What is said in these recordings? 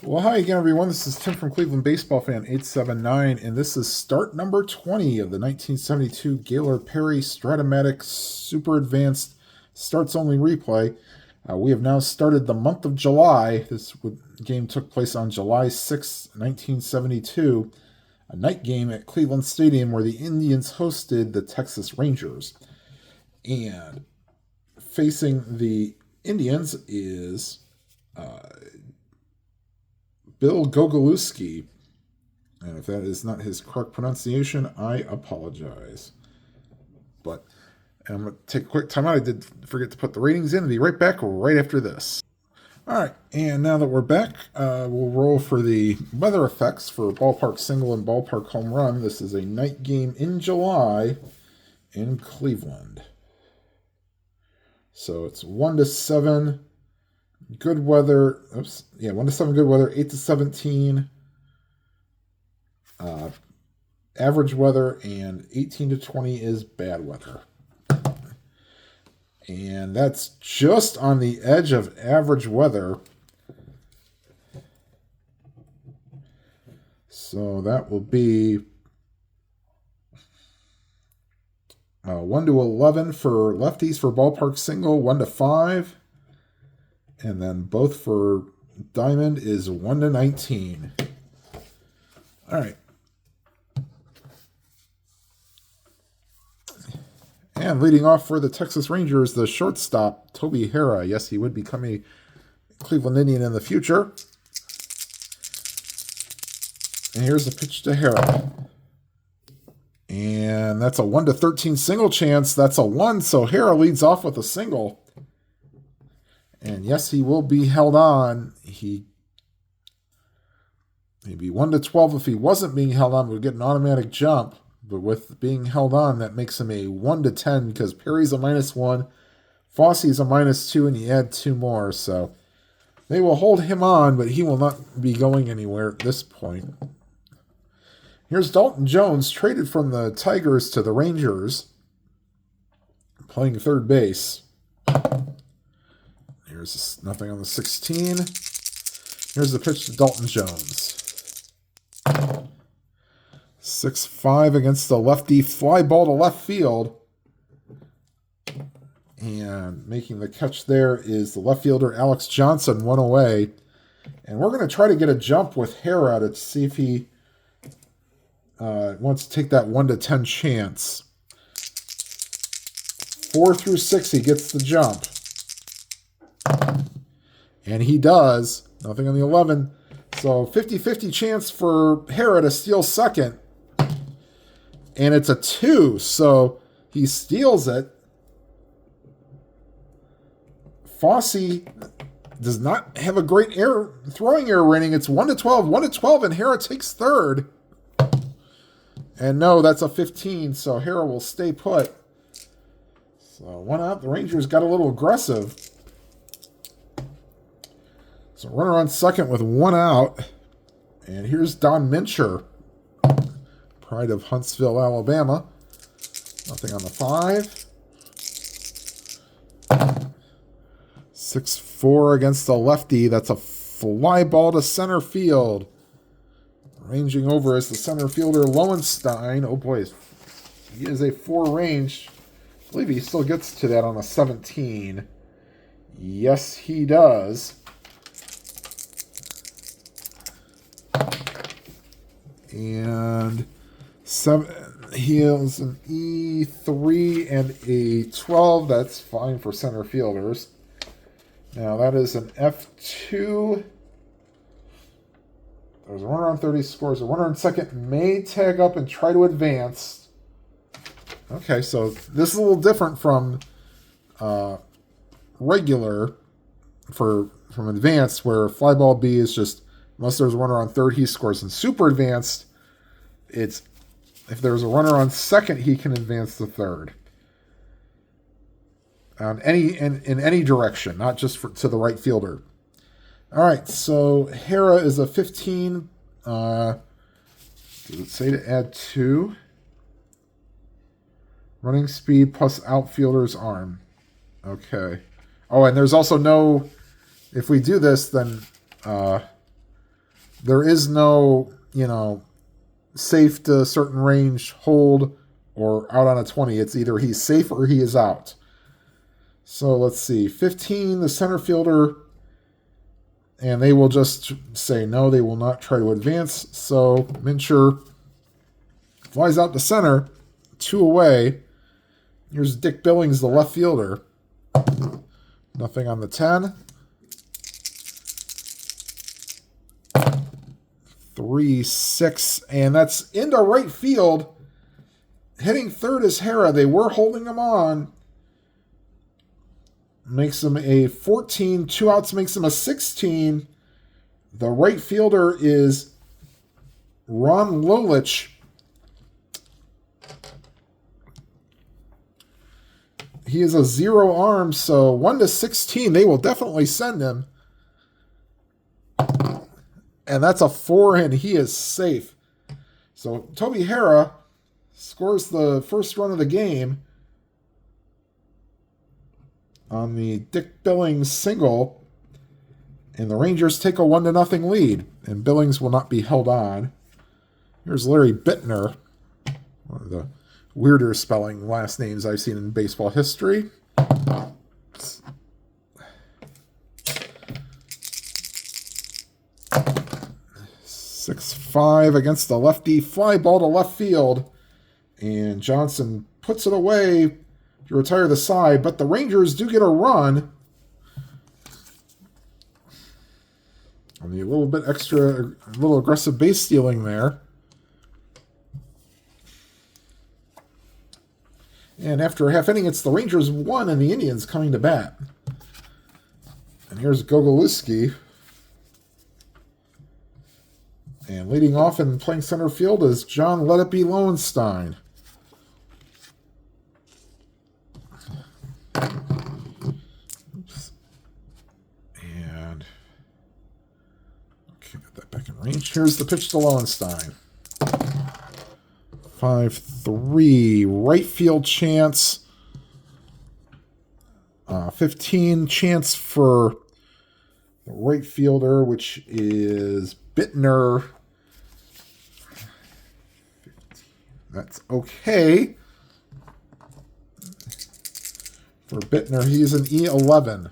Well, hi again, everyone. This is Tim from Cleveland Baseball Fan 879, and this is start number 20 of the 1972 Gaylord Perry Stratomatic Super Advanced Starts Only Replay. We have now started the month of July. This game took place on July 6, 1972, a night game at Cleveland Stadium where the Indians hosted the Texas Rangers. And facing the Indians is Bill Gogolewski. And if that is not his correct pronunciation, I apologize. But I'm going to take a quick time out. I did forget to put the ratings in. I'll be right back right after this. All right, and now that we're back, we'll roll for the weather effects for ballpark single and ballpark home run. This is a night game in July in Cleveland. So it's 1 to 7. Good weather. 1 to 7 good weather. 8 to 17 average weather, and 18 to 20 is bad weather. And that's just on the edge of average weather. So that will be 1 to 11 for lefties for ballpark single, 1 to 5. And then both for diamond is 1 to 19. All right. And leading off for the Texas Rangers, the shortstop, Toby Harrah. Yes, he would become a Cleveland Indian in the future. And here's a pitch to Harrah. And that's a 1 to 13 single chance. That's a 1, so Harrah leads off with a single. And yes, he will be held on. Maybe 1 to 12 if he wasn't being held on, would get an automatic jump. But with being held on, that makes him a 1 to 10 because Perry's a -1, Fossey's a -2, and you add 2 more. So they will hold him on, but he will not be going anywhere at this point. Here's Dalton Jones, traded from the Tigers to the Rangers, playing third base. Here's nothing on the 16. Here's the pitch to Dalton Jones. 6-5 against the lefty, fly ball to left field. And making the catch there is the left fielder Alex Johnson, 1 away. And we're going to try to get a jump with Harrah to see if he wants to take that 1 to 10 chance. 4 through 6, he gets the jump. And he does. Nothing on the 11. So 50-50 chance for Harrah to steal second. And it's a 2. So he steals it. Fossey does not have a great throwing error rating. It's 1 to 12. 1 to 12, and Harrah takes third. And no, that's a 15. So Harrah will stay put. So 1 out. The Rangers got a little aggressive. So runner on second with 1 out. And here's Don Mincher, pride of Huntsville, Alabama. Nothing on the 5. 6-4 against the lefty. That's a fly ball to center field. Ranging over is the center fielder, Lowenstein. Oh boy, he is a 4 range. I believe he still gets to that on a 17. Yes, he does. And 7, he has an E3 and a 12. That's fine for center fielders. Now that is an F2. There's a runner on third. He scores. A runner on second may tag up and try to advance. Okay, so this is a little different from regular from advanced, where fly ball B is just, unless there's a runner on third, he scores. In super advanced, it's if there's a runner on second, he can advance to third. In any direction, not just to the right fielder. All right, so Harrah is a 15. Does it say to add 2? Running speed plus outfielder's arm. Okay. Oh, and there's also no... If we do this, then there is no, safe to a certain range, hold, or out on a 20. It's either he's safe or he is out. So let's see. 15, the center fielder, and they will just say no, they will not try to advance. So Mincher flies out to center, 2 away. Here's Dick Billings, the left fielder. Nothing on the 10. 3, 6, and that's into right field. Hitting third is Hera. They were holding him on. Makes him a 14. 2 outs makes him a 16. The right fielder is Ron Lolich. He is a 0 arm, so 1 to 16. They will definitely send him. And that's a 4, and he is safe. So Toby Hera scores the first run of the game on the Dick Billings single. And the Rangers take a 1-0 lead. And Billings will not be held on. Here's Larry Bittner, one of the weirder spelling last names I've seen in baseball history. 6-5 against the lefty. Fly ball to left field. And Johnson puts it away to retire the side. But the Rangers do get a run. I mean, a little bit extra, a little aggressive base stealing there. And after a half inning, it's the Rangers 1 and the Indians coming to bat. And here's Gogolewski. And leading off and playing center field is John Let It Be Lowenstein. Oops. And okay, get that back in range. Here's the pitch to Lowenstein. 5-3, right field chance. 15 chance for the right fielder, which is Bittner. That's okay. For Bittner, he's an E11.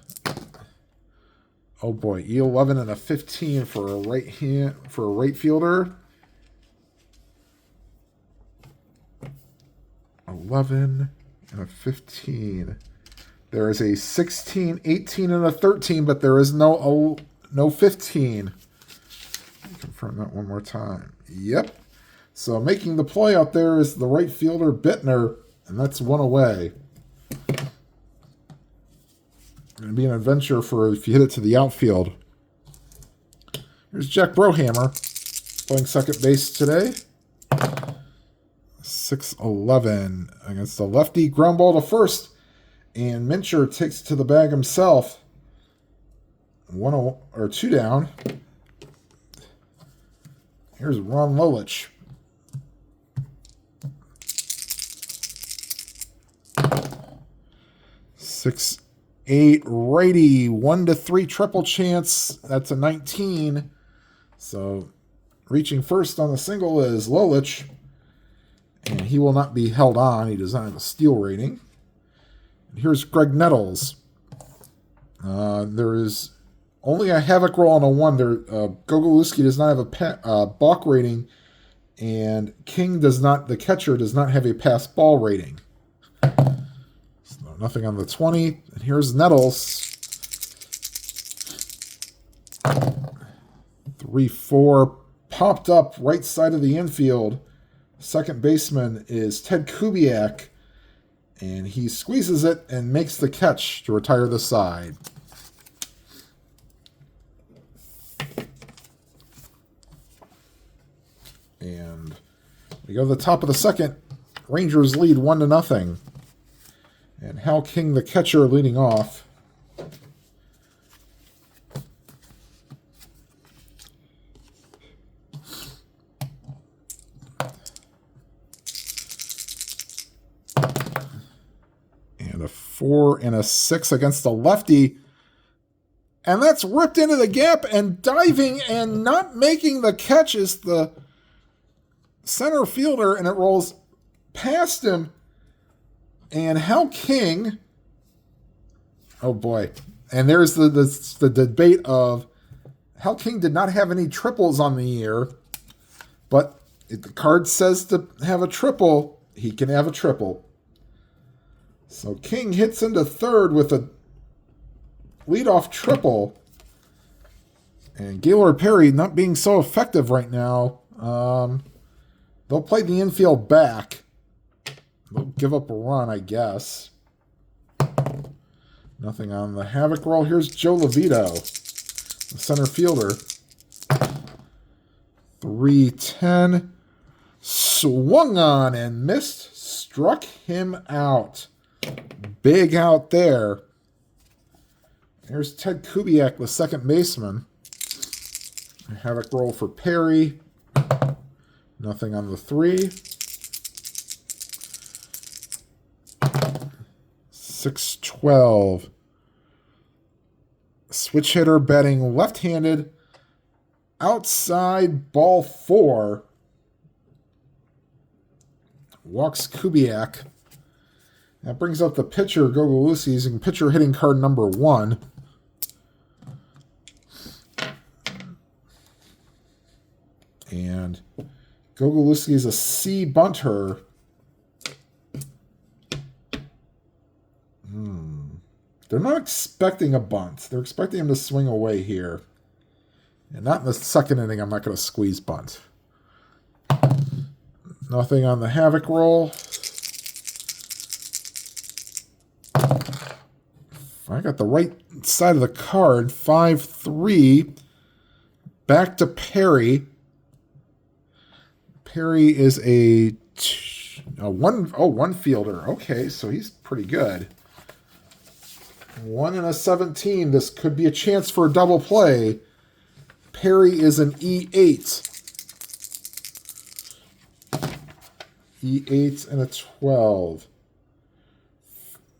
Oh boy, E11 and a 15 for a right fielder. 11 and a 15. There is a 16, 18, and a 13, but there is no 15. Confirm that one more time. Yep. So making the play out there is the right fielder, Bittner, and that's 1 away. Going to be an adventure for if you hit it to the outfield. Here's Jack Brohammer playing second base today. 6-11 against the lefty. Ground ball to first. And Mincher takes it to the bag himself. 2 down. Here's Ron Lolich. Six, 8 righty. 1-3 triple chance. That's a 19. So reaching first on the single is Lolich. And he will not be held on. He does not have a steal rating. And here's Greg Nettles. There is only a havoc roll on a 1. Gogolewski does not have a balk rating. And King the catcher, does not have a pass ball rating. So nothing on the 20. And here's Nettles. 3-4. Popped up right side of the infield. Second baseman is Ted Kubiak, and he squeezes it and makes the catch to retire the side. And we go to the top of the second. Rangers lead 1-0. And Hal King, the catcher, leading off. And a 4 and a 6 against the lefty. And that's ripped into the gap, and diving and not making the catch is the center fielder, and it rolls past him. And Hal King, oh boy. And there's the debate of Hal King did not have any triples on the year, but if the card says to have a triple, he can have a triple. So King hits into third with a leadoff triple. And Gaylord Perry not being so effective right now. They'll play the infield back. They'll give up a run, I guess. Nothing on the Havoc roll. Here's Joe Levito, the center fielder. 3-10. Swung on and missed. Struck him out. Big out there. Here's Ted Kubiak, the second baseman. Havoc roll for Perry. Nothing on the 3. 6-12. Switch hitter batting left-handed. Outside ball 4. Walks Kubiak. That brings up the pitcher, Gogolewski, using pitcher hitting card number 1. And Gogolewski is a C bunter. They're not expecting a bunt. They're expecting him to swing away here. And not in the second inning, I'm not going to squeeze bunt. Nothing on the Havoc roll. I got the right side of the card. 5-3. Back to Perry. Perry is a one fielder. Okay, so he's pretty good. 1 and a 17. This could be a chance for a double play. Perry is an E8. E8 and a 12.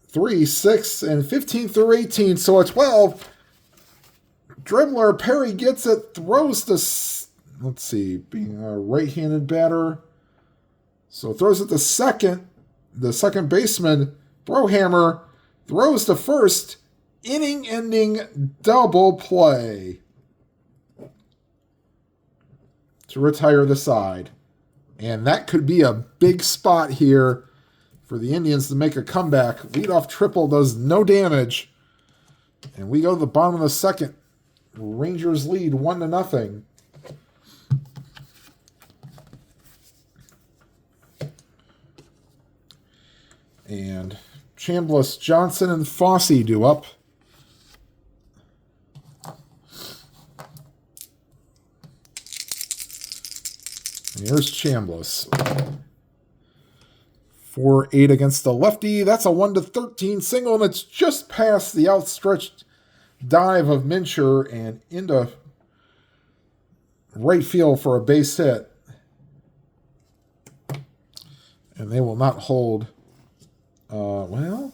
3, 6, and 15 through 18. So a 12. Dribbler, Perry gets it, throws the, let's see, being a right-handed batter. So throws it to second. The second baseman, throw hammer, throws to first. Inning-ending double play to retire the side. And that could be a big spot here for the Indians to make a comeback. Leadoff triple does no damage. And we go to the bottom of the second. Rangers lead 1-0. And Chambliss, Johnson, and Fosse do up. And here's Chambliss. 4-8 against the lefty. That's a 1-13 single, and it's just past the outstretched dive of Mincher and into right field for a base hit. And they will not hold. Yep.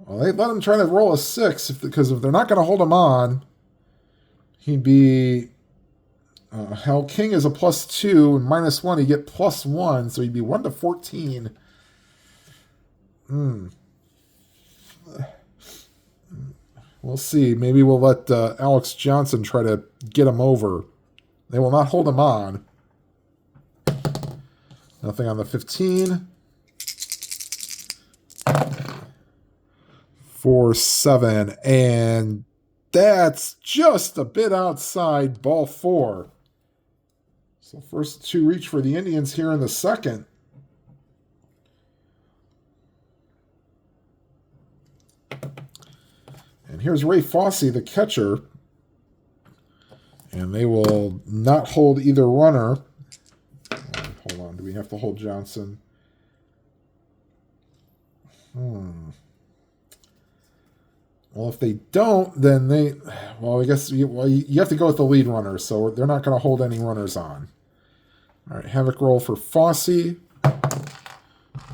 Well, they let him try to roll a 6 because if they're not going to hold him on, he'd be Hal King is a +2 and -1. He'd get +1, so he'd be 1-14. We'll see. Maybe we'll let Alex Johnson try to get him over. They will not hold him on. Nothing on the 15. 4-7. And that's just a bit outside ball 4. So first 2 reach for the Indians here in the second. And here's Ray Fosse, the catcher. And they will not hold either runner. Hold on. Do we have to hold Johnson? Well, if they don't, then they... Well, I guess you have to go with the lead runner, so they're not going to hold any runners on. All right, Havoc roll for Fosse.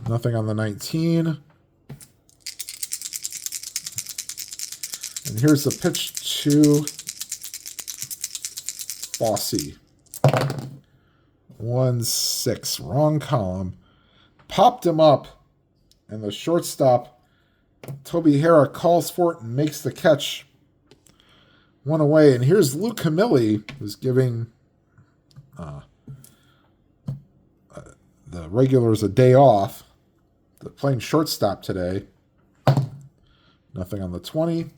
Nothing on the 19. And here's the pitch to Fossey. 1-6. Wrong column. Popped him up. And the shortstop, Toby Hara, calls for it and makes the catch. One away. And here's Lou Camilli, who's giving the regulars a day off. They're playing shortstop today. Nothing on the 20.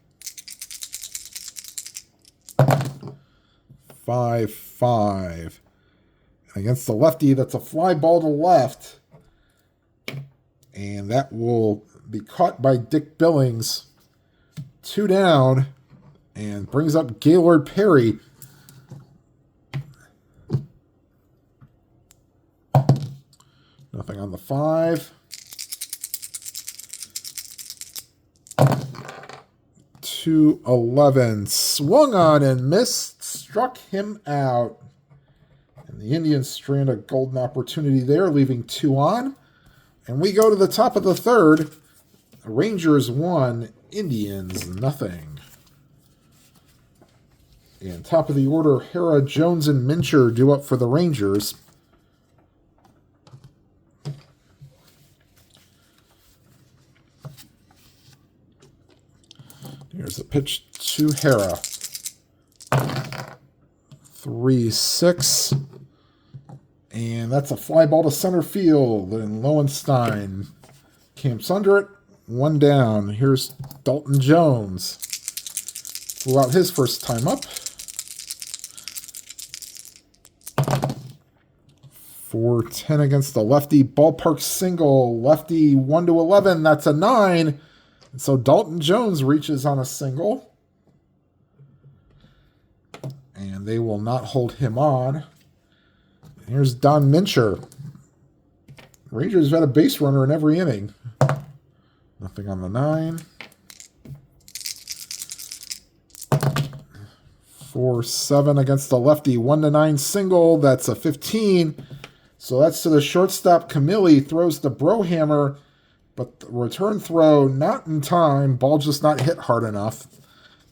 5-5. Against the lefty, that's a fly ball to left. And that will be caught by Dick Billings. 2 down. And brings up Gaylord Perry. Nothing on the 5. 2-11. Swung on and missed. Struck him out. And the Indians strand a golden opportunity there, leaving 2 on. And we go to the top of the third. Rangers 1, Indians nothing. And top of the order, Hara, Jones, and Mincher due up for the Rangers. Here's a pitch to Hara. 3-6. And that's a fly ball to center field. And Lowenstein camps under it. 1 down. Here's Dalton Jones. Flew out his first time up. 4-10 against the lefty. Ballpark single. Lefty 1-11. That's a 9. And so Dalton Jones reaches on a single. And they will not hold him on. Here's Don Mincher. Rangers have had a base runner in every inning. Nothing on the 9. 4-7 against the lefty. 1-9 single. That's a 15. So that's to the shortstop. Camilli throws the Brohammer, but the return throw not in time. Ball just not hit hard enough.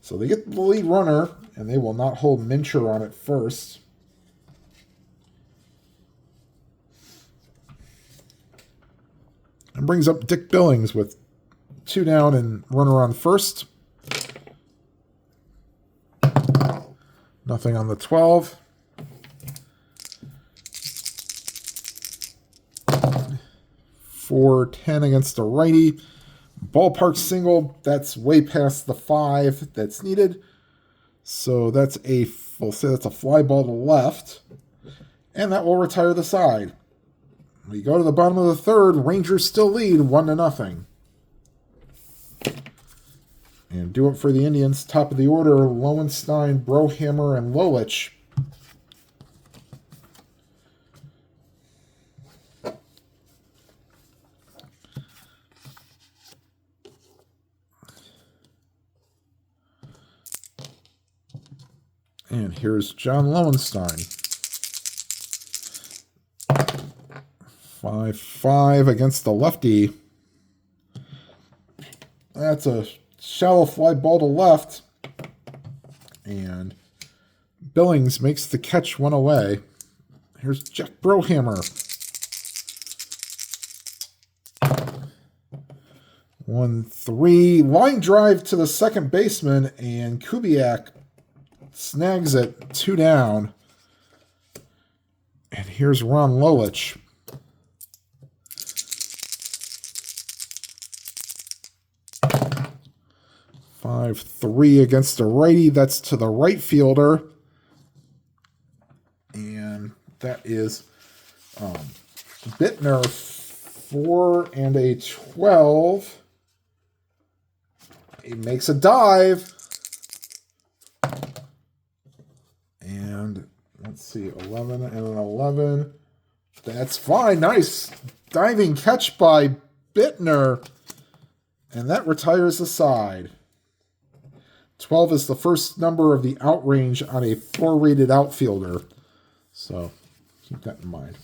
So they get the lead runner, and they will not hold Mincher on it first. And brings up Dick Billings with 2 down and runner on first. Nothing on the 12. 4-10 against the righty. Ballpark single. That's way past the 5 that's needed. So that's we'll say that's a fly ball to left. And that will retire the side. We go to the bottom of the third. Rangers still lead 1-0. And do it for the Indians. Top of the order, Lowenstein, Brohammer, and Lolich. And here's John Lowenstein. 5-5 against the lefty. That's a shallow fly ball to left. And Billings makes the catch 1 away. Here's Jack Brohammer. 1-3. Line drive to the second baseman, and Kubiak snags it. 2 down. And here's Ron Lolich. 5-3 against the righty. That's to the right fielder. And that is Bittner, 4 and a 12. He makes a dive. And let's see, 11 and an 11. That's fine. Nice diving catch by Bittner. And that retires the side. 12 is the first number of the out range on a 4-rated outfielder. So keep that in mind.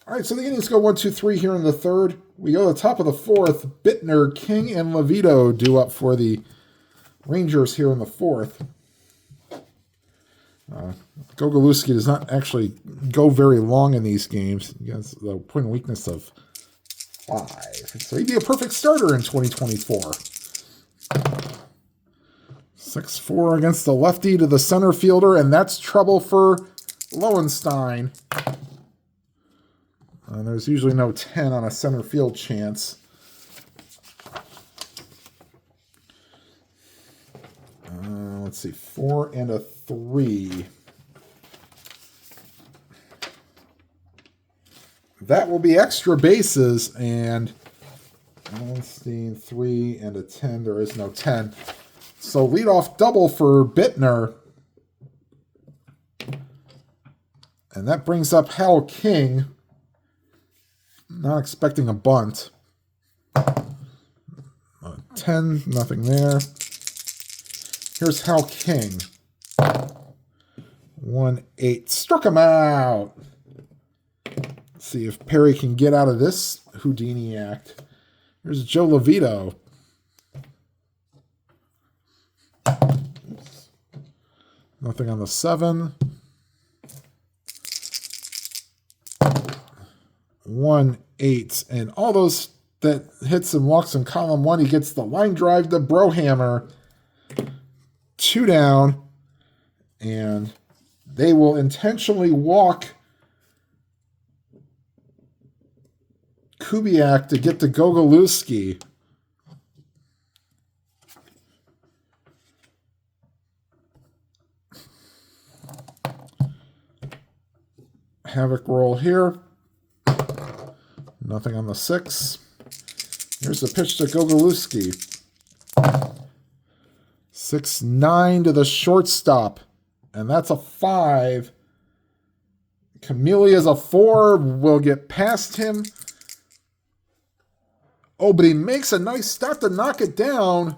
All right, so the Indians go 1, 2, 3 here in the third. We go to the top of the fourth. Bittner, King, and Levito due up for the Rangers here in the fourth. Gogolewski does not actually go very long in these games. He has the point of weakness of 5. So he'd be a perfect starter in 2024. 6-4 against the lefty to the center fielder, and that's trouble for Lowenstein. There's usually no 10 on a center field chance. Let's see, 4 and a 3. That will be extra bases, and Lowenstein 3 and a 10. There is no 10. So leadoff double for Bittner. And that brings up Hal King. Not expecting a bunt. 10, nothing there. Here's Hal King. 1-8. Struck him out. Let's see if Perry can get out of this Houdini act. Here's Joe Levito. Oops. Nothing on the 7. 1-8. And all those that hits and walks in column 1, he gets the line drive to Brohammer. 2 down. And they will intentionally walk Kubiak to get to Gogolewski. Havoc roll here. Nothing on the 6. Here's the pitch to Gogolewski. 6-9 to the shortstop. And that's a 5. Camelia's a 4. Will get past him. Oh, but he makes a nice stop to knock it down.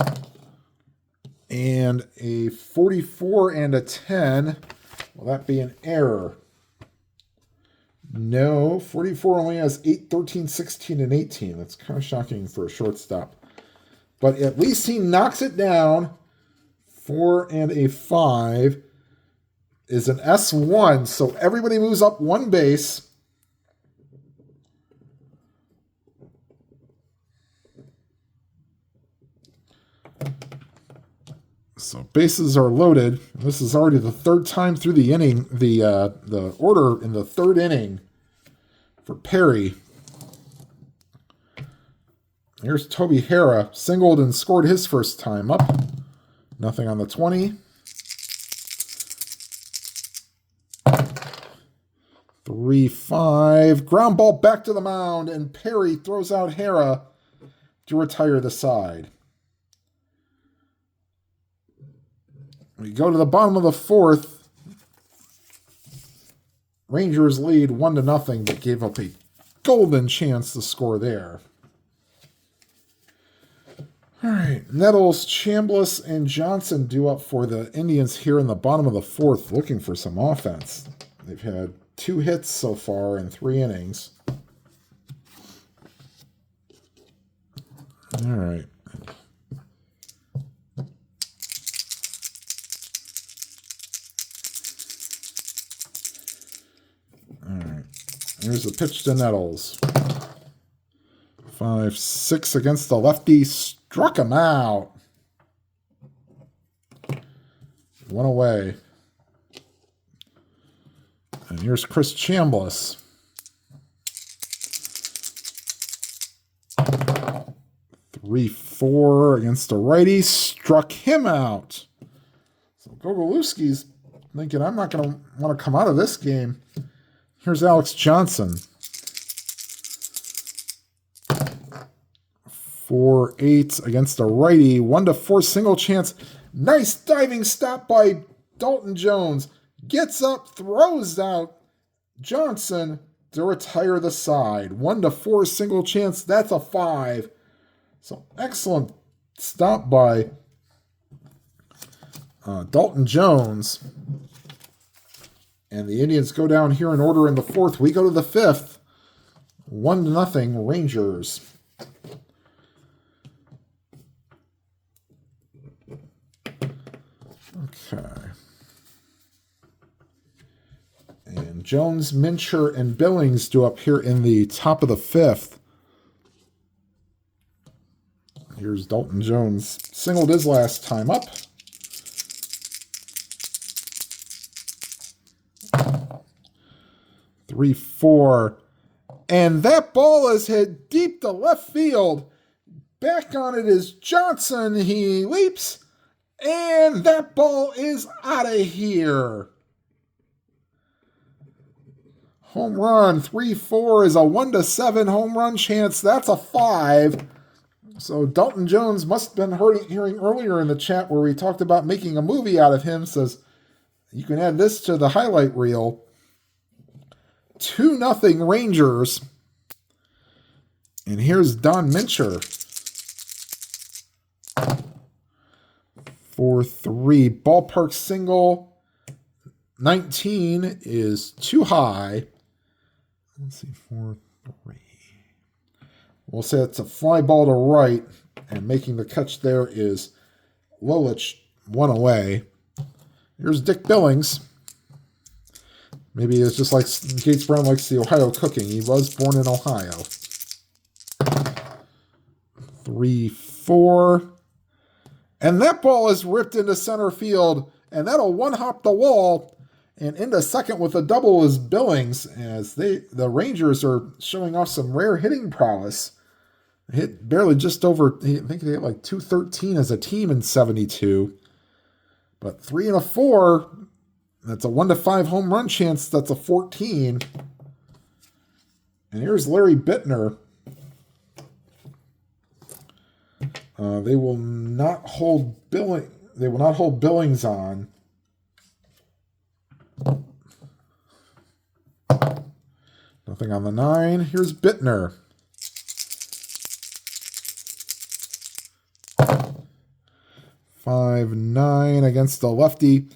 And a 44 and a 10. Will that be an error? No, 44 only has 8, 13, 16, and 18. That's kind of shocking for a shortstop. But at least he knocks it down. 4 and a 5 is an S1. So everybody moves up 1 base. So bases are loaded. This is already the 3rd time through the inning, the order in the 3rd inning for Perry. Here's Toby Hara, singled and scored his first time up. Nothing on the 20. 3-5. Ground ball back to the mound, and Perry throws out Hara to retire the side. We go to the bottom of the 4th. Rangers lead 1-0, but gave up a golden chance to score there. All right, Nettles, Chambliss, and Johnson due up for the Indians here in the bottom of the 4th, looking for some offense. They've had 2 hits so far in 3 innings. All right. Here's the pitch to Nettles. 5-6 against the lefty. Struck him out. 1 away. And here's Chris Chambliss. 3-4 against the righty. Struck him out. So Gogolewski's thinking, I'm not going to want to come out of this game. Here's Alex Johnson. 4-8 against a righty. 1-4 single chance. Nice diving stop by Dalton Jones. Gets up, throws out Johnson to retire the side. 1-4 single chance. That's a 5. So excellent stop by Dalton Jones. And the Indians go down here in order in the 4th. We go to the 5th. 1-0 Rangers. Okay. And Jones, Mincher, and Billings do up here in the top of the 5th. Here's Dalton Jones. Singled his last time up. Three, 4. And that ball is hit deep to left field. Back on it is Johnson. He leaps. And that ball is out of here. Home run. 3-4 is a 1-7 home run chance. That's a 5. So Dalton Jones must have been hearing earlier in the chat where we talked about making a movie out of him. Says you can add this to the highlight reel. 2-0 Rangers. And here's Don Mincher. 4-3 ballpark single. 19 is too high. Let's see, 4-3. We'll say it's a fly ball to right, and making the catch there is Lolich, 1 away. Here's Dick Billings. Maybe it's just like Gates Brown likes the Ohio cooking. He was born in Ohio. 3-4. And that ball is ripped into center field, and that'll one-hop the wall. And into second with a double is Billings, as the Rangers are showing off some rare hitting prowess. Hit barely just over, I think they hit like 213 as a team in 72. But 3 and a 4, that's a 1-5 home run chance. That's a 14. And here's Larry Bittner. They will not hold Billings on. Nothing on the 9. Here's Bittner. 5-9 against the lefty.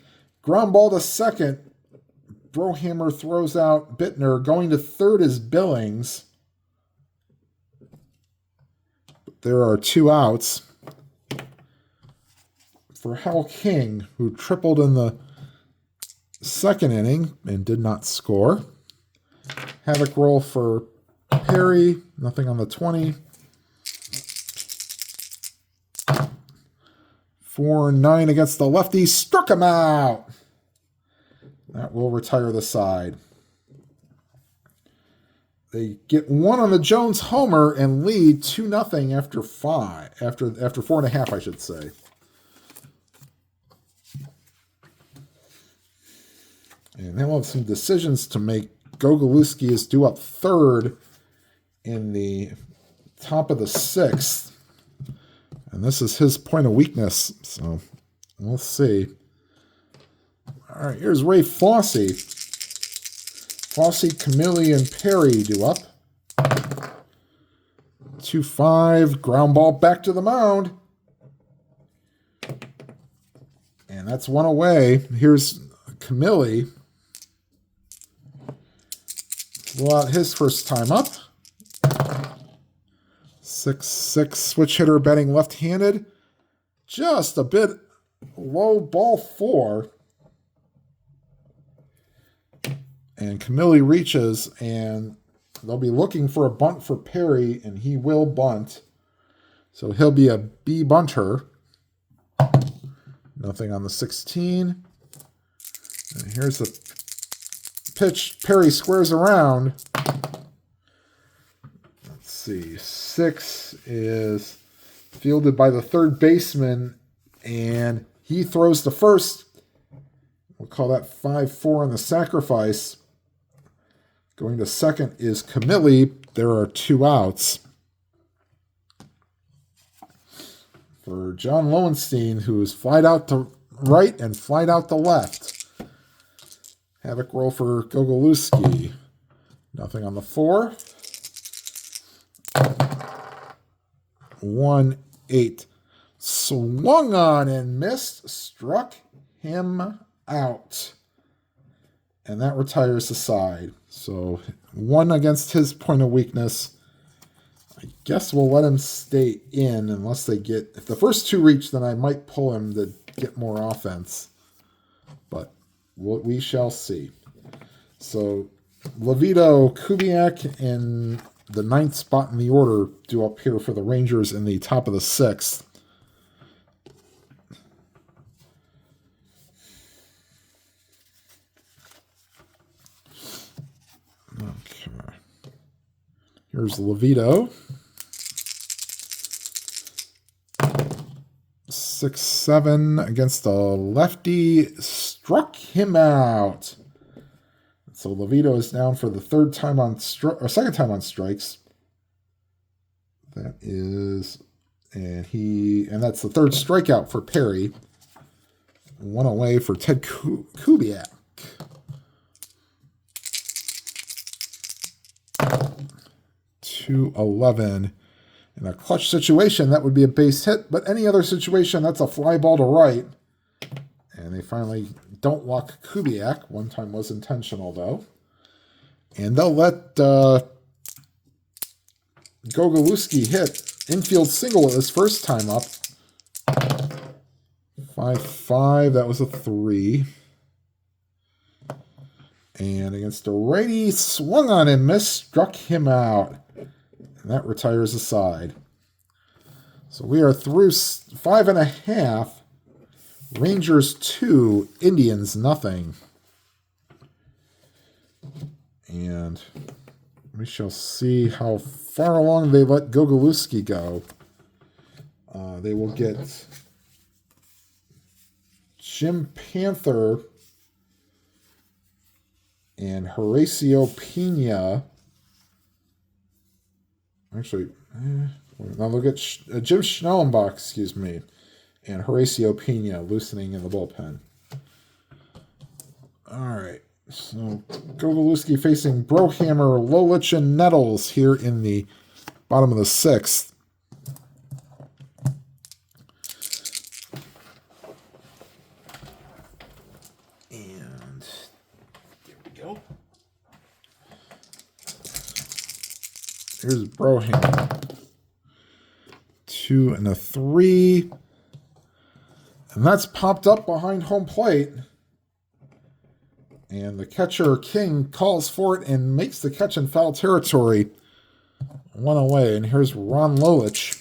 Ground ball to second. Brohammer throws out Bittner. Going to third is Billings. But there are 2 outs for Hal King, who tripled in the second inning and did not score. Havoc roll for Perry. Nothing on the 20. 4-9 against the lefty. Struck him out. That will retire the side. They get 1 on the Jones homer and lead 2-0 after 5. After 4.5, I should say. And then we'll have some decisions to make. Gogolewski is due up third in the top of the 6th. And this is his point of weakness, so we'll see. All right, here's Ray Fosse. Fosse, Camilli, and Perry due up. 2-5, ground ball back to the mound. And that's 1 away. Here's Camilli. Blow out his first time up. 6-6 switch hitter batting left-handed. Just a bit low, ball 4. And Camilli reaches, and they'll be looking for a bunt for Perry, and he will bunt. So he'll be a B bunter. Nothing on the 16. And here's the pitch. Perry squares around. Let's see. 6 is fielded by the third baseman, and he throws to first. We'll call that 5-4 on the sacrifice. Going to second is Camilli. There are 2 outs. For John Lowenstein, who's flied out to right and flied out to left. Havoc roll for Gogolewski. Nothing on the 4. 1-8. Swung on and missed. Struck him out. And that retires the side. So 1 against his point of weakness. I guess we'll let him stay in unless they get... If the first 2 reach, then I might pull him to get more offense. but we shall see. So Levito, Kubiak, and the 9th spot in the order do up here for the Rangers in the top of the 6th. Okay. Here's Levito. 6-7 against a lefty. Struck him out. So Levito is down for the second time on strikes. That is, and that's the 3rd strikeout for Perry. 1 away for Ted Kubiak. 2-11. In a clutch situation, that would be a base hit, but any other situation, that's a fly ball to right. And they finally don't walk Kubiak. One time was intentional, though. And they'll let Gogolewski hit infield single his first time up. 5-5, that was a 3. And against a righty, swung on and missed, struck him out. And that retires the side. So we are through 5.5. Rangers 2, Indians nothing. And we shall see how far along they let Gogolewski go. They will get Jim Panther and Horacio Pena. Actually, now look at Jim Schnellenbach, excuse me, and Horacio Pena loosening in the bullpen. All right, so Gogolewski facing Brohammer, Lolich, and Nettles here in the bottom of the 6th. And there we go. Here's Brohammer. 2 and a 3. And that's popped up behind home plate. And the catcher, King, calls for it and makes the catch in foul territory. 1 away. And here's Ron Lolich.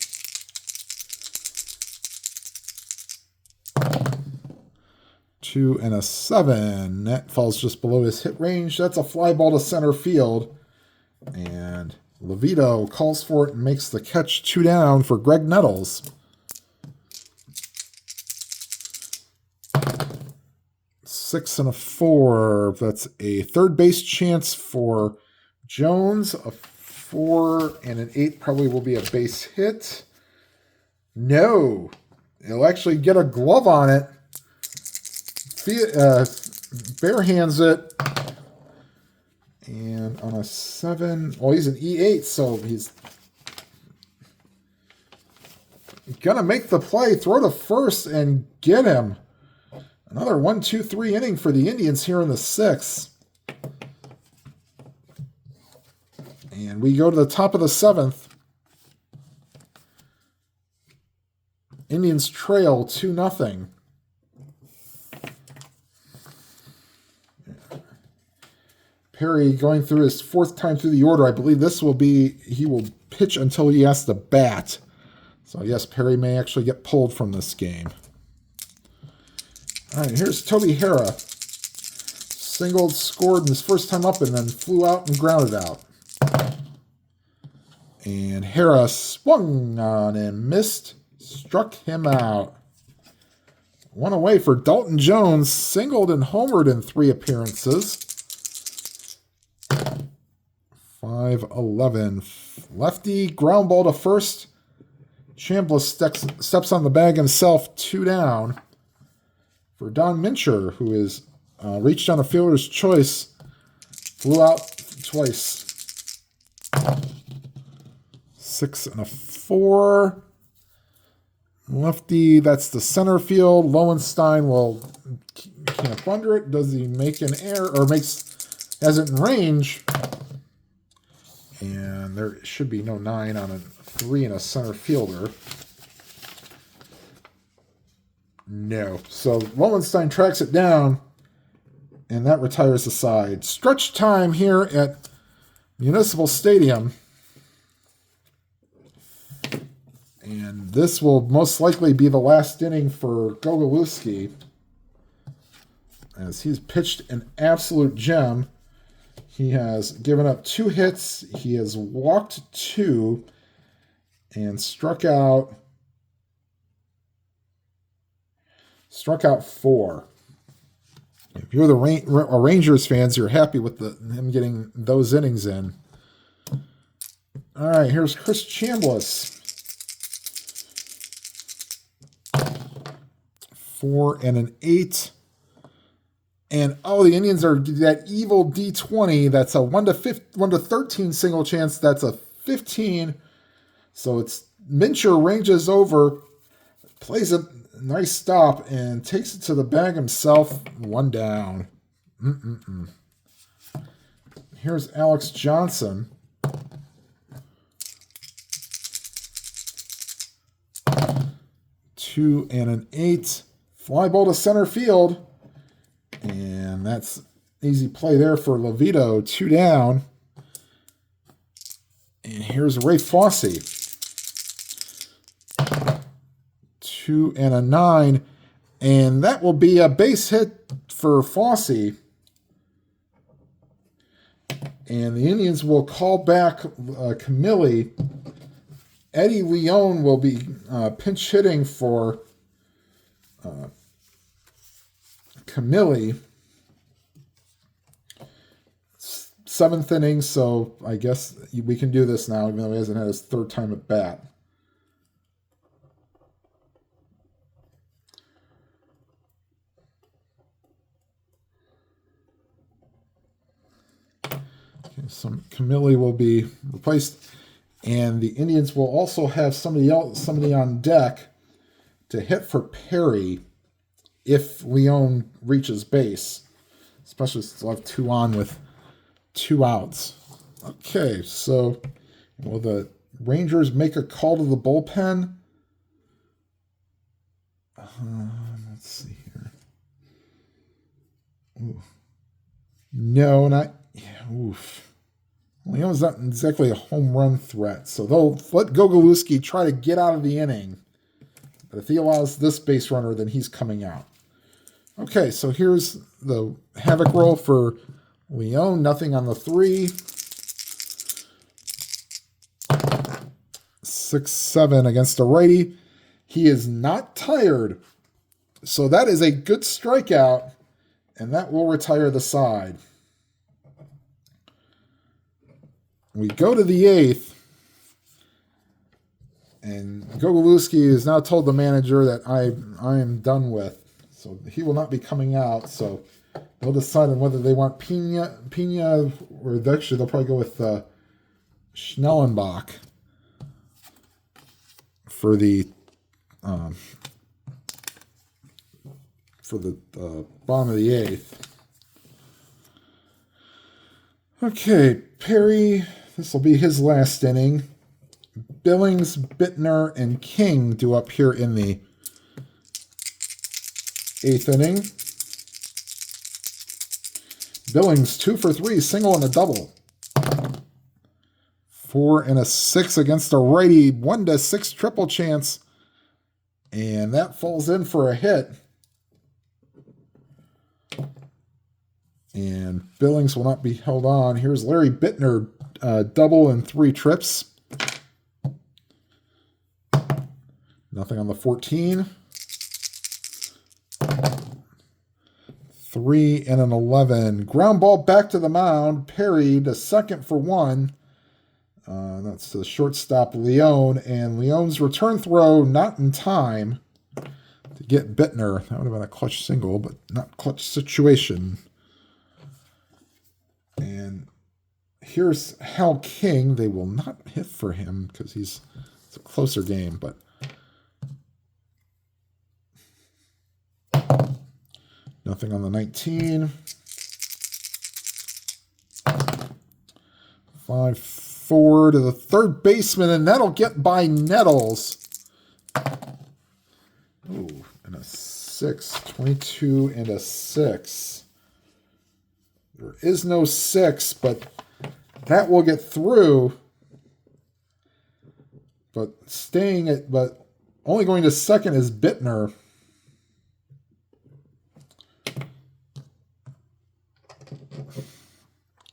2 and a 7. That falls just below his hit range. That's a fly ball to center field. And Levito calls for it and makes the catch 2 down for Greg Nettles. 6 and a 4. That's a third base chance for Jones. A 4 and an 8 probably will be a base hit. No. He'll actually get a glove on it. Bare hands it. And on a 7, well, he's an E8, so he's going to make the play, throw to first, and get him. Another 1-2-3 inning for the Indians here in the 6th. And we go to the top of the 7th. Indians trail 2-0. Perry going through his 4th time through the order. I believe this will be, he will pitch until he has to bat. So yes, Perry may actually get pulled from this game. All right, here's Toby Hara. Singled, scored in his first time up, and then flew out and grounded out. And Hara swung on and missed, struck him out. 1 away for Dalton Jones, singled and homered in 3 appearances. 5-11. Lefty, ground ball to first. Chambliss steps on the bag himself, 2 down. For Don Mincher, who is reached on a fielder's choice, flew out twice. 6 and a 4. Lefty, that's the center field. Lowenstein will camp under it. Does he make an error or has it in range? And there should be no 9 on a 3 and a center fielder. No. So Lowenstein tracks it down, and that retires the side. Stretch time here at Municipal Stadium. And this will most likely be the last inning for Gogolewski, as he's pitched an absolute gem. He has given up 2 hits. He has walked 2 and struck out 4. If you're the Rangers fans, you're happy with him getting those innings in. All right, here's Chris Chambliss. 4 and an 8. And, oh, the Indians are that evil D20. That's a 1 to 13 single chance. That's a 15. So it's Mincher ranges over, plays a nice stop, and takes it to the bag himself. 1 down. Here's Alex Johnson. 2 and an 8. Fly ball to center field. And that's easy play there for Levito. 2 down. And here's Ray Fosse. 2 and a 9. And that will be a base hit for Fosse. And the Indians will call back Camilli. Eddie Leon will be pinch hitting for Camilli. 7th inning, so I guess we can do this now, even though he hasn't had his 3rd time at bat. Okay, so Camilli will be replaced, and the Indians will also have somebody on deck to hit for Perry if Leon reaches base, especially since they'll have 2 on with 2 outs. Okay, so will the Rangers make a call to the bullpen? Let's see here. Ooh. No, not. Oof. Leon's not exactly a home run threat, so they'll let Gogolewski try to get out of the inning. But if he allows this base runner, then he's coming out. Okay, so here's the havoc roll for Leon. Nothing on the 3. 6-7 against a righty. He is not tired. So that is a good strikeout, and that will retire the side. We go to the 8th, and Gogolewski has now told the manager that I am done with. So he will not be coming out. So they'll decide on whether they want Pena, or actually they'll probably go with Schnellenbach for the bottom of the 8th. Okay, Perry. This will be his last inning. Billings, Bittner, and King due up here in the 8th inning. Billings 2 for 3, single and a double. 4 and a 6 against a righty, 1 to 6 triple chance, and that falls in for a hit. And Billings will not be held on. Here's Larry Bittner, double and 3 trips. Nothing on the 14. 3 and an 11. Ground ball back to the mound. Perry to second for 1. That's to the shortstop, Leon. And Leon's return throw not in time to get Bittner. That would have been a clutch single, but not clutch situation. And here's Hal King. They will not hit for him because it's a closer game, but nothing on the 19. 5-4 to the third baseman, and that'll get by Nettles. Ooh, and a 6. 22 and a 6. There is no 6, but that will get through. But only going to second is Bittner.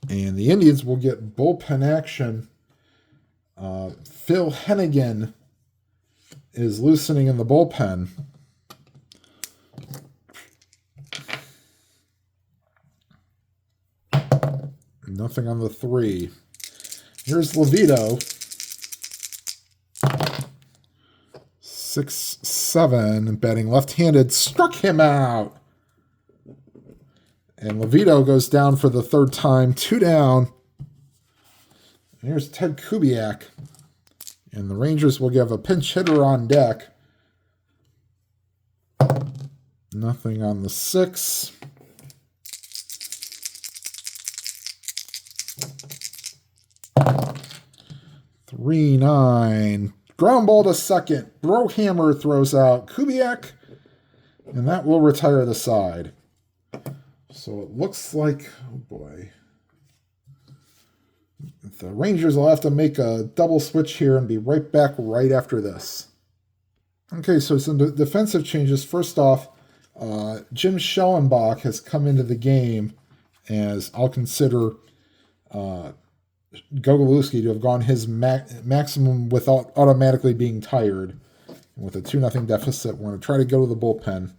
And the Indians will get bullpen action. Phil Hennigan is loosening in the bullpen. Nothing on the 3. Here's Levito. 6-7, batting left-handed, struck him out. And Levito goes down for the 3rd time, 2 down. Here's Ted Kubiak. And the Rangers will give a pinch hitter on deck. Nothing on the 6. Three, 9. Ground ball to second. Brohammer throws out Kubiak. And that will retire the side. So it looks like, oh boy, the Rangers will have to make a double switch here and be right back right after this. Okay, so some defensive changes. First off, Jim Schellenbach has come into the game, as I'll consider Gogolewski to have gone his maximum without automatically being tired. And with a 2-0 deficit, we're going to try to go to the bullpen.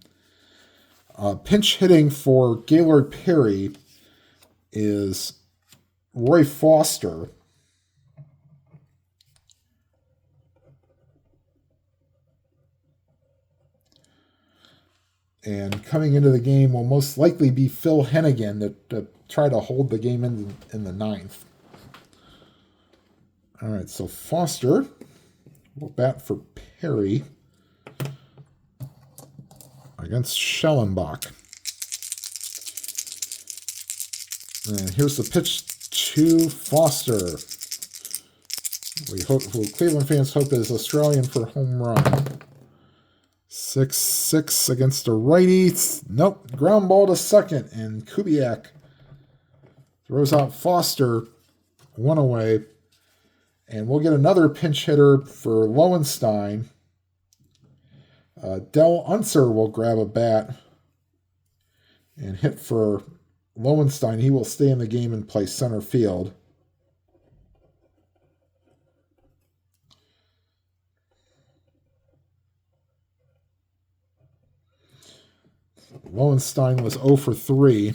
Pinch hitting for Gaylord Perry is Roy Foster. And coming into the game will most likely be Phil Hennigan to try to hold the game in the 9th. All right, so Foster will bat for Perry against Schellenbach. And here's the pitch to Foster. Who Cleveland fans hope is Australian for home run. 6-6 against a righty. Nope, ground ball to second. And Kubiak throws out Foster, 1 away. And we'll get another pinch hitter for Lowenstein. Del Unser will grab a bat and hit for Lowenstein. He will stay in the game and play center field. Lowenstein was 0 for 3.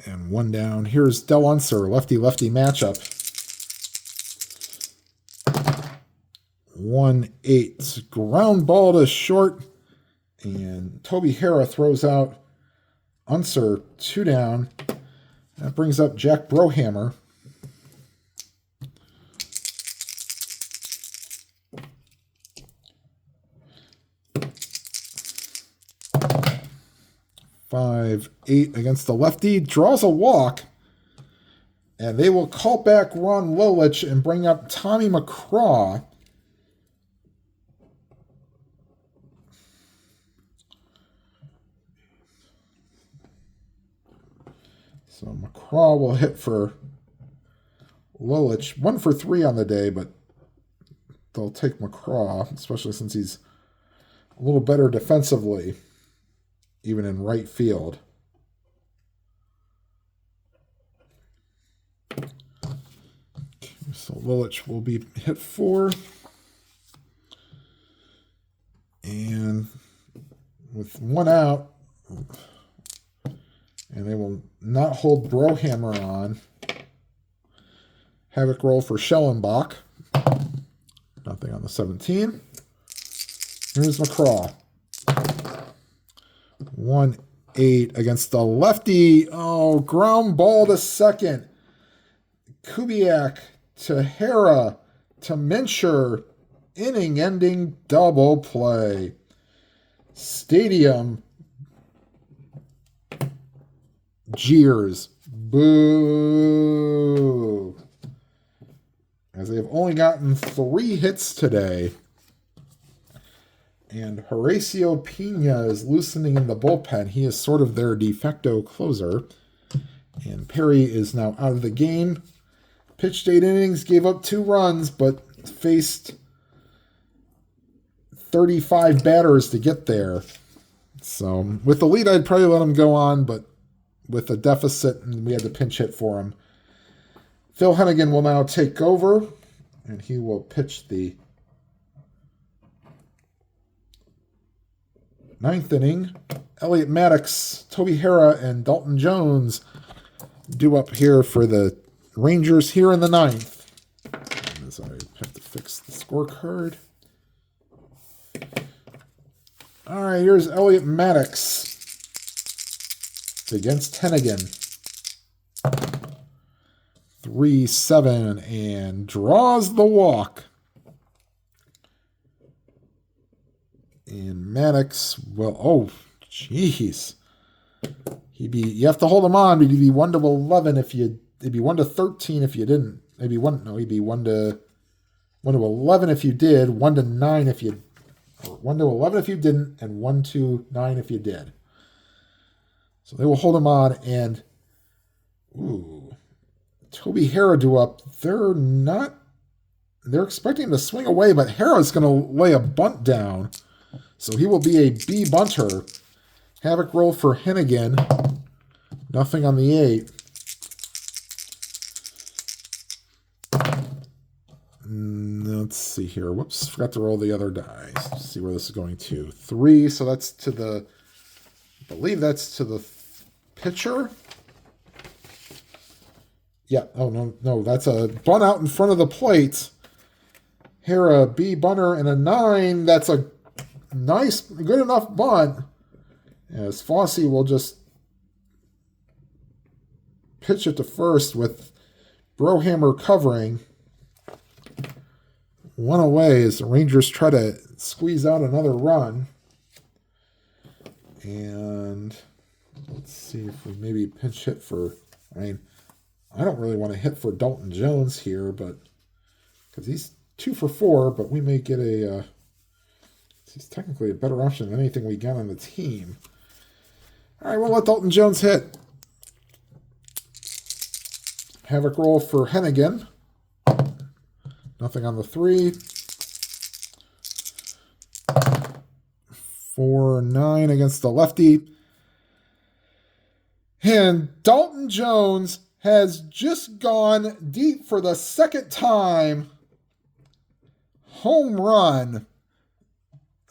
And 1 down. Here's Del Unser, lefty-lefty matchup. 1-8. Ground ball to short. And Toby Harrah throws out Unser, 2 down. That brings up Jack Brohammer. Five, 8 against the lefty. Draws a walk. And they will call back Ron Lolich and bring up Tommy McCraw. So McCraw will hit for Lolich. 1 for 3 on the day, but they'll take McCraw, especially since he's a little better defensively, even in right field. Okay, so Lolich will be hit for. And with 1 out, and they will not hold Brohammer on. Havoc roll for Schellenbach. Nothing on the 17. Here's McCraw. 1-8 against the lefty. Oh, ground ball to second. Kubiak to Harrah to Mincher. Inning-ending double play. Stadium jeers. Boo. as they have only gotten 3 hits today. And Horacio Pena is loosening in the bullpen. He is sort of their de facto closer. And Perry is now out of the game. Pitched 8 innings, gave up 2 runs, but faced 35 batters to get there. So with the lead, I'd probably let him go on, but with a deficit, we had to pinch hit for him. Phil Hennigan will now take over, and he will pitch the 9th inning. Elliot Maddox, Toby Harrah, and Dalton Jones due up here for the Rangers here in the 9th. As I have to fix the scorecard. All right, here's Elliot Maddox against Hennigan. 3-7 and draws the walk. And Maddox, well, oh, jeez. You have to hold him on, but he'd be 1-11 if you, it'd be 1-13 if you didn't. He'd be 1-11 if you did, 1-9 if you, or 1-11 if you didn't, and 1-9 if you did. So they will hold him on, and Toby Harrah due up. They're expecting him to swing away, but Harrah's going to lay a bunt down. So he will be a B bunter. Havoc roll for Hennigan. Nothing on the 8. Let's see here. Whoops, forgot to roll the other dice. Let's see where this is going to. 3, so that's to the, I believe that's to the pitcher. Yeah, oh no, that's a bunt out in front of the plate. Harrah, B bunter, and a 9. That's a nice, good enough bunt. As Fosse will just pitch it to first with Brohammer covering. 1 away as the Rangers try to squeeze out another run. And let's see if we maybe pinch hit for, I don't really want to hit for Dalton Jones here, but because he's 2 for 4, but we may get he's technically a better option than anything we got on the team. All right, we'll let Dalton Jones hit. Havoc roll for Hennigan. Nothing on the 3. 4-9 against the lefty. And Dalton Jones has just gone deep for the 2nd time. Home run.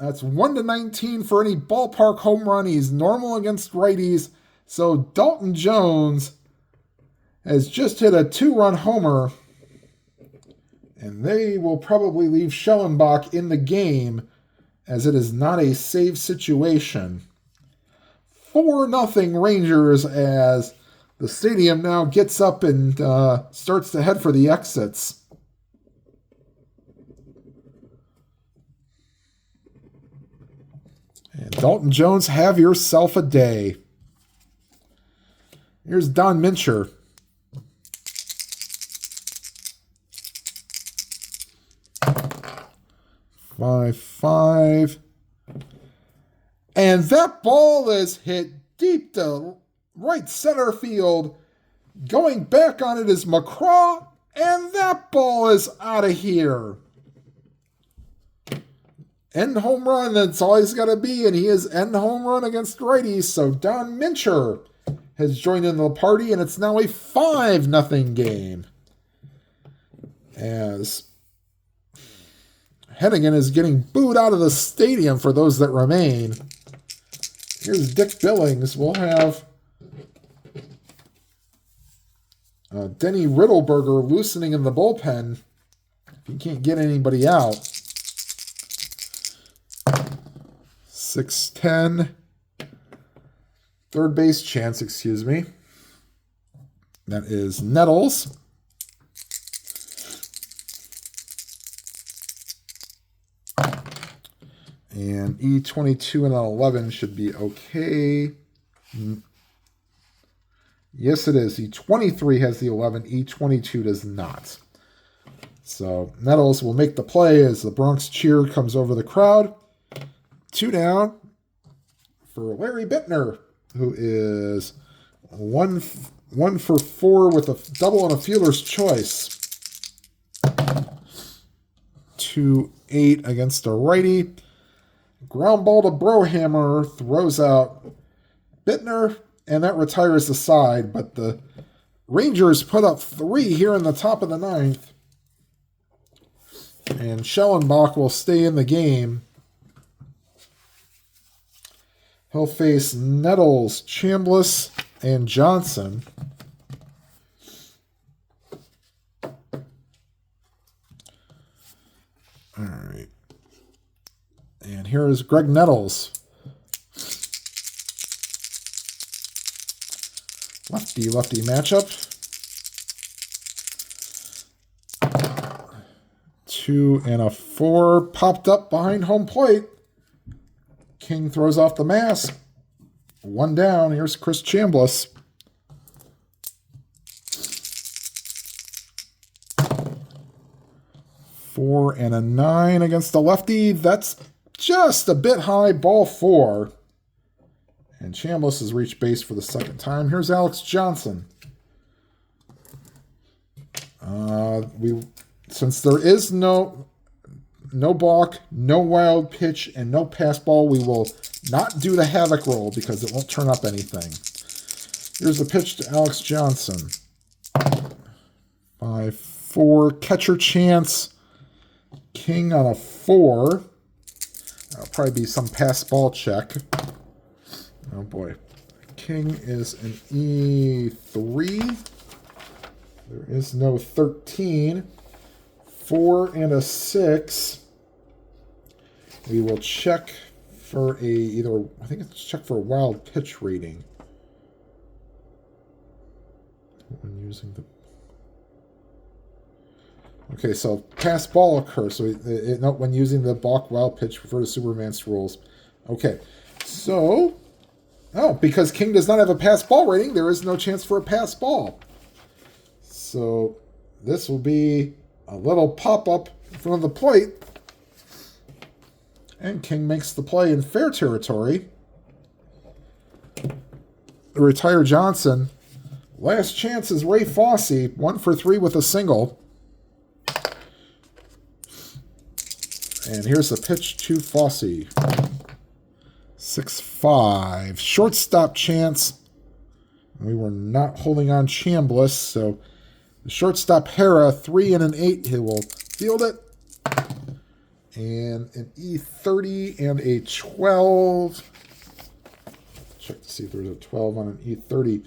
That's 1-19 for any ballpark home run. He's normal against righties. So Dalton Jones has just hit a 2-run homer. And they will probably leave Schellenbach in the game as it is not a save situation. 4-0 Rangers as the stadium now gets up and starts to head for the exits. And Dalton Jones, have yourself a day. Here's Don Mincher. Five. And that ball is hit deep to right center field. Going back on it is McCraw, and that ball is out of here. End home run, that's all he's got to be, and he is end home run against righties. So Don Mincher has joined in the party, and it's now a 5-0 game. As Hennigan is getting booed out of the stadium for those that remain. Here's Dick Billings. We'll have Denny Riddleberger loosening in the bullpen if he can't get anybody out. 6-10. Third base chance, excuse me. That is Nettles. And E22 and 11 should be okay. Yes, it is. E23 has the 11. E22 does not. So Nettles will make the play as the Bronx cheer comes over the crowd. 2 down for Larry Bittner, who is one for 4 with a double and a fielder's choice. 2-8 against a righty. Ground ball to Brohammer, throws out Bittner, and that retires the side. But the Rangers put up 3 here in the top of the 9th. And Schellenbach will stay in the game. He'll face Nettles, Chambliss, and Johnson. All right. And here is Greg Nettles. Lefty matchup. 2 and a 4 popped up behind home plate. King throws off the mask. 1 down. Here's Chris Chambliss. Four and a 9 against the lefty. That's just a bit high. Ball 4. And Chambliss has reached base for the second time. Here's Alex Johnson. Since there is no balk, no wild pitch, and no pass ball, we will not do the havoc roll because it won't turn up anything. Here's the pitch to Alex Johnson. 5-4, catcher chance. King on a 4. That'll probably be some pass ball check. Oh boy. King is an E3. There is no 13. 4 and a 6. We will check for I think it's check for a wild pitch rating. When using the... Okay, so pass ball occurs. So when using the balk wild pitch, refer to Superman's rules. Okay, so... Oh, because King does not have a pass ball rating, there is no chance for a pass ball. So this will be a little pop-up in front of the plate. And King makes the play in fair territory. Retire Johnson. Last chance is Ray Fosse. 1 for 3 with a single. And here's the pitch to Fosse. 6-5. Shortstop chance. We were not holding on Chambliss, so the shortstop Hera, 3 and an 8. He will field it. And an E30 and a 12. Check to see if there's a 12 on an E30.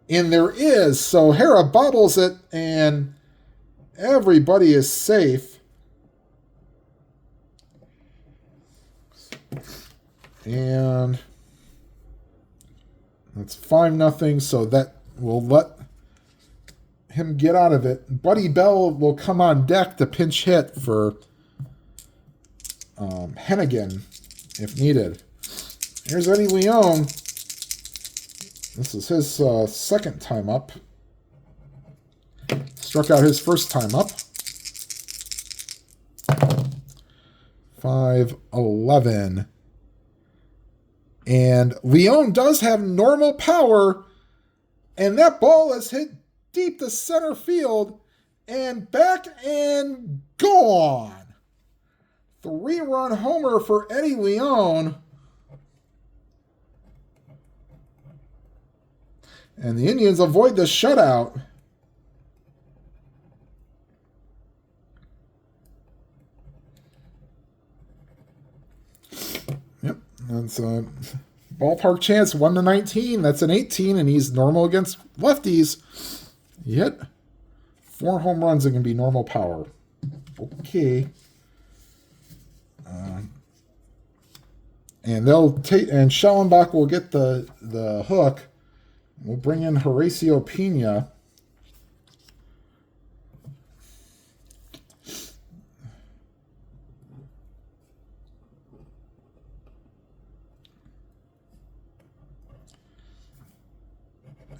And there is. So Hera bobbles it, and everybody is safe. And that's 5-0, so that will let him get out of it. Buddy Bell will come on deck to pinch hit for Hennigan if needed. Here's Eddie Leone. This is his second time up. Struck out his first time up. 5-11. And Leone does have normal power, and that ball is hit deep to center field and back and gone. 3-run homer for Eddie Leone. And the Indians avoid the shutout. Yep, that's a ballpark chance, 1-19. That's an 18, and he's normal against lefties. He hit 4 home runs and can be normal power. Okay. And they'll take, and Schellenbach will get the hook. We'll bring in Horacio Pena.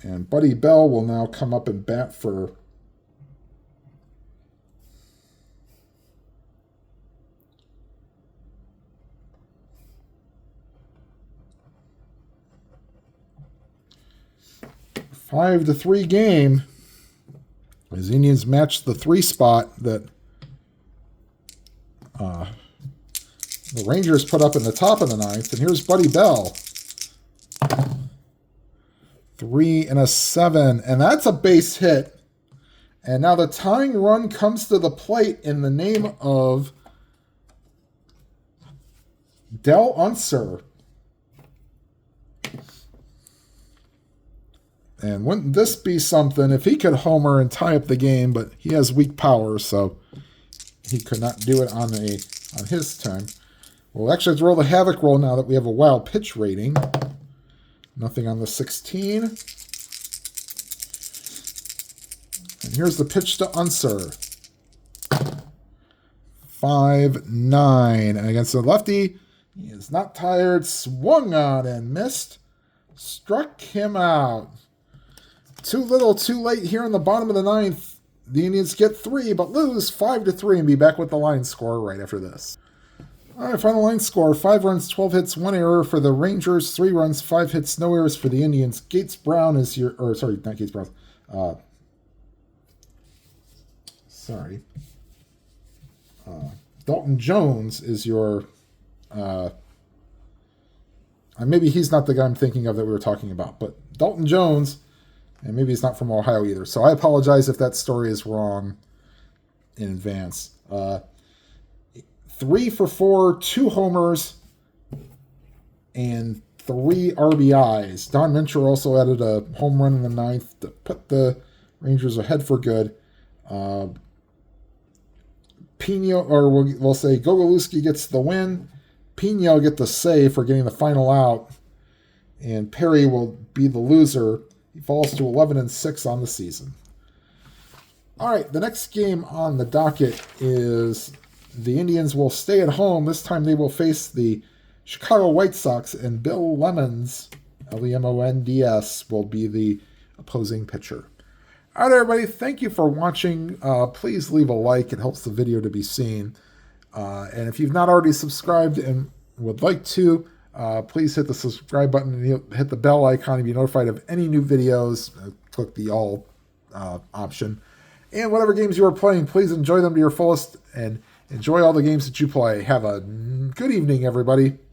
And Buddy Bell will now come up and bat for 5-3 game. As Indians match the 3 spot that the Rangers put up in the top of the 9th. And here's Buddy Bell. 3 and a 7. And that's a base hit. And now the tying run comes to the plate in the name of Del Unser. And wouldn't this be something if he could homer and tie up the game, but he has weak power, so he could not do it on his time. We'll actually throw the Havoc roll now that we have a wild pitch rating. Nothing on the 16. And here's the pitch to Unser. 5-9. And against the lefty, he is not tired. Swung on and missed. Struck him out. Too little, too late here in the bottom of the 9th. The Indians get 3, but lose 5-3 and be back with the line score right after this. All right, final line score. 5 runs, 12 hits, 1 error for the Rangers. 3 runs, 5 hits, no errors for the Indians. Gates Brown is your... Or, sorry, not Gates Brown. Dalton Jones is your... maybe he's not the guy I'm thinking of that we were talking about, but Dalton Jones... And maybe he's not from Ohio either. So I apologize if that story is wrong in advance. 3 for 4, 2 homers, and 3 RBIs. Don Mincher also added a home run in the 9th to put the Rangers ahead for good. Pino, or we'll say Gogolewski gets the win. Pino will get the save for getting the final out. And Perry will be the loser. He falls to 11-6 on the season. All right, the next game on the docket is the Indians will stay at home. This time they will face the Chicago White Sox, and Bill Lemons, Lemonds, will be the opposing pitcher. All right, everybody, thank you for watching. Please leave a like. It helps the video to be seen. And if you've not already subscribed and would like to, please hit the subscribe button and hit the bell icon to be notified of any new videos. Click the all option. And whatever games you are playing, please enjoy them to your fullest and enjoy all the games that you play. Have a good evening, everybody.